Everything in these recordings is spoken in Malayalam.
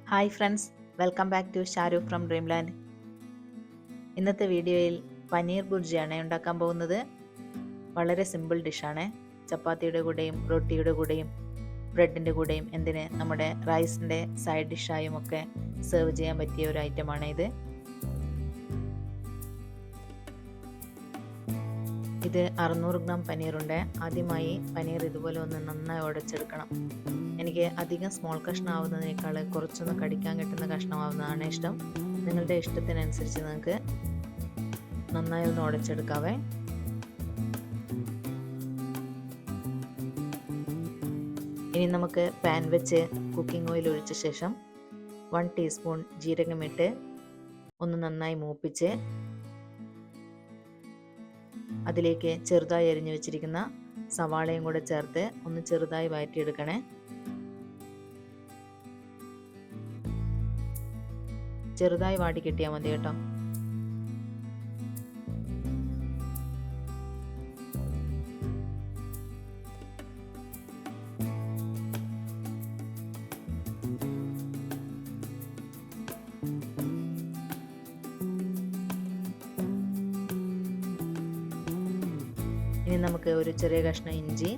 Hi friends, welcome back to Sharu from Dreamland. ഇന്നത്തെ വീഡിയോയിൽ പനീർ ബുർജിയാണ് ഉണ്ടാക്കാൻ പോകുന്നത്. വളരെ സിമ്പിൾ ഡിഷാണ്. ചപ്പാത്തിയുടെ കൂടെയും റൊട്ടിയുടെ കൂടെയും ബ്രെഡിൻ്റെ കൂടെയും എന്തിന് നമ്മുടെ റൈസിൻ്റെ സൈഡ് ഡിഷായും ഒക്കെ സെർവ് ചെയ്യാൻ പറ്റിയ ഒരു ഐറ്റമാണ് ഇത്. ഇത് 600 ഗ്രാം പനീറുണ്ട്. ആദ്യമായി പനീർ ഇതുപോലെ ഒന്ന് നന്നായി ഉടച്ചെടുക്കണം. എനിക്ക് അധികം സ്മോൾ കഷ്ണമാവുന്നതിനേക്കാൾ കുറച്ചൊന്ന് കടിക്കാൻ കിട്ടുന്ന കഷ്ണമാവുന്നതാണ് ഇഷ്ടം. നിങ്ങളുടെ ഇഷ്ടത്തിനനുസരിച്ച് നിങ്ങൾക്ക് നന്നായി ഒന്ന് ഉടച്ചെടുക്കാവേ. ഇനി നമുക്ക് പാൻ വെച്ച് കുക്കിംഗ് ഓയിൽ ഒഴിച്ച ശേഷം 1 ടീസ്പൂൺ ജീരകമിട്ട് ഒന്ന് നന്നായി മൂപ്പിച്ച് അതിലേക്ക് ചെറുതായി അരിഞ്ഞു വെച്ചിരിക്കുന്ന സവാളയും കൂടെ ചേർത്ത് ഒന്ന് ചെറുതായി വഴറ്റിയെടുക്കണേ. ചെറുതായി വാടി കിട്ടിയാൽ മതി കേട്ടോ. ഇനി നമുക്ക് ഒരു ചെറിയ കഷ്ണം ഇഞ്ചി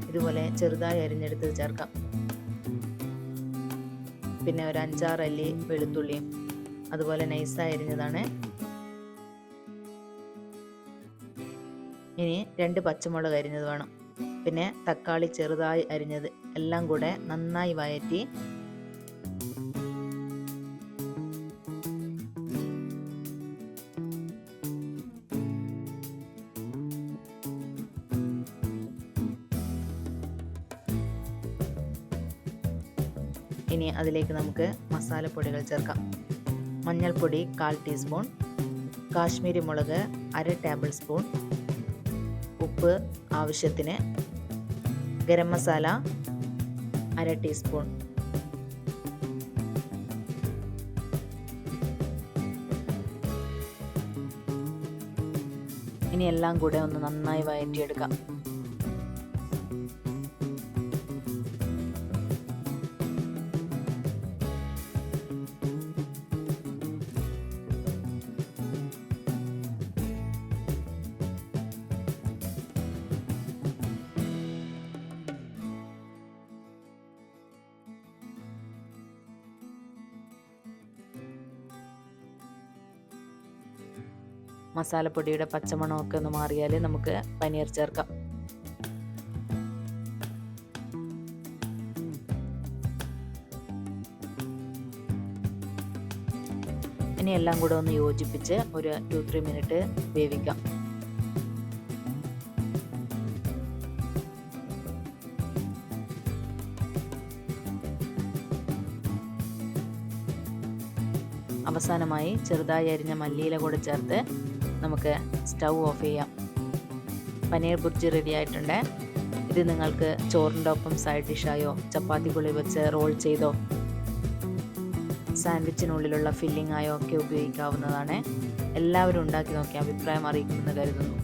ഇതുപോലെ ചെറുതായി അരിഞ്ഞെടുത്ത് ചേർക്കാം. പിന്നെ ഒരു 5-6 അല്ലി വെളുത്തുള്ളിയും അതുപോലെ നൈസായി അരിഞ്ഞതാണ്. ഇനി 2 പച്ചമുളക് അരിഞ്ഞത് വേണം. പിന്നെ തക്കാളി ചെറുതായി അരിഞ്ഞത് എല്ലാം കൂടെ നന്നായി വഴറ്റി ഇനി അതിലേക്ക് നമുക്ക് മസാലപ്പൊടികൾ ചേർക്കാം. മഞ്ഞൾപ്പൊടി 1/4 ടീസ്പൂൺ, കാശ്മീരി മുളക് 1/2 ടേബിൾ സ്പൂൺ, ഉപ്പ് ആവശ്യത്തിന്, ഗരം മസാല 1/2 ടീസ്പൂൺ. ഇനി എല്ലാം കൂടെ ഒന്ന് നന്നായി വഴറ്റിയെടുക്കാം. മസാലപ്പൊടിയുടെ പച്ചമണമൊക്കെ ഒന്ന് മാറിയാൽ നമുക്ക് പനീർ ചേർക്കാം. ഇനി എല്ലാം കൂടെ ഒന്ന് യോജിപ്പിച്ച് ഒരു 2-3 മിനിറ്റ് വേവിക്കാം. അവസാനമായി ചെറുതായി അരിഞ്ഞ മല്ലിയില കൂടെ ചേർത്ത് നമുക്ക് സ്റ്റൗ ഓഫ് ചെയ്യാം. പനീർ ബുർജി റെഡി ആയിട്ടുണ്ട്. ഇത് നിങ്ങൾക്ക് ചോറിൻ്റെ ഒപ്പം സൈഡ് ഡിഷായോ ചപ്പാത്തിക്കുള്ളിൽ വെച്ച് റോൾ ചെയ്തോ സാൻഡ്വിച്ചിനുള്ളിലുള്ള ഫില്ലിംഗ് ആയോ ഒക്കെ ഉപയോഗിക്കാവുന്നതാണ്. എല്ലാവരും ഉണ്ടാക്കി നോക്കി അഭിപ്രായം അറിയിക്കുമെന്ന് കരുതുന്നു.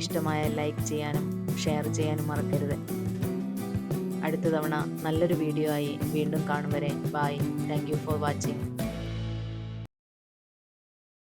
ഇഷ്ടമായ ലൈക്ക് ചെയ്യാനും ഷെയർ ചെയ്യാനും മറക്കരുത്. അടുത്ത തവണ നല്ലൊരു വീഡിയോ ആയി വീണ്ടും കാണും വരെ bye. Thank you for watching.